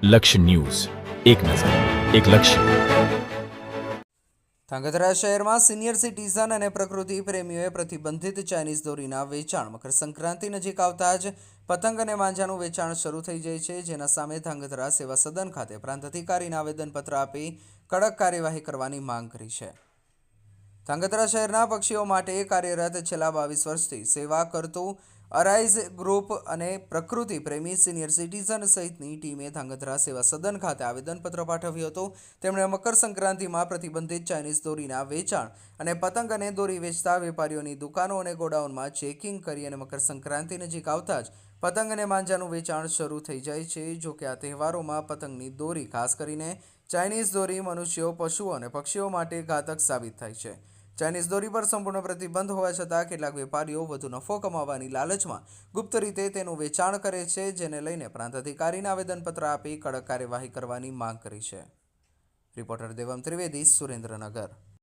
લક્ષ્ય ન્યૂઝ, એક નજર, એક લક્ષ્ય. ધાંગધ્રા શહેરમાં સિનિયર સિટીઝન અને પ્રકૃતિ પ્રેમીઓએ પ્રતિબંધિત ચાઇનીઝ દોરીના વેચાણ મકર સંક્રાંતિ નજીક આવતા જ પતંગ અને માંજાનું વેચાણ શરૂ થઈ જાય છે, જેના સામે ધાંગધ્રા સેવા સદન ખાતે પ્રાંત અધિકારીને આવેદનપત્ર આપી કડક કાર્યવાહી કરવાની માંગ કરી છે. ધાંગધ્રા શહેરના પક્ષીઓ માટે કાર્યરત છેલ્લા 22 વર્ષથી સેવા કરતું અરાઇઝ ગ્રુપ અને પ્રકૃતિ પ્રેમી સિનિયર સિટીઝન સહિતની ટીમે ધાંગધ્રા સેવા સદન ખાતે આવેદનપત્ર પાઠવ્યું હતું. તેમણે મકર સંક્રાંતિમાં પ્રતિબંધિત ચાઇનીઝ દોરીના વેચાણ અને પતંગ અને દોરી વેચતા વેપારીઓની દુકાનો અને ગોડાઉનમાં ચેકિંગ કરી અને મકર સંક્રાંતિ નજીક આવતા જ પતંગ અને માંજાનું વેચાણ શરૂ થઈ જાય છે. જોકે આ તહેવારોમાં પતંગની દોરી, ખાસ કરીને ચાઇનીઝ દોરી, મનુષ્યો, પશુઓ અને પક્ષીઓ માટે ઘાતક સાબિત થાય છે. ચાઇનીઝ દોરી પર સંપૂર્ણ પ્રતિબંધ હોવા છતાં કેટલાક વેપારીઓ વધુ નફો કમાવાની લાલચમાં ગુપ્ત રીતે તેનું વેચાણ કરે છે, જેને લઈને પ્રાંત અધિકારીને આવેદનપત્ર આપી કડક કાર્યવાહી કરવાની માંગ કરી છે. રિપોર્ટર દેવમ ત્રિવેદી, સુરેન્દ્રનગર.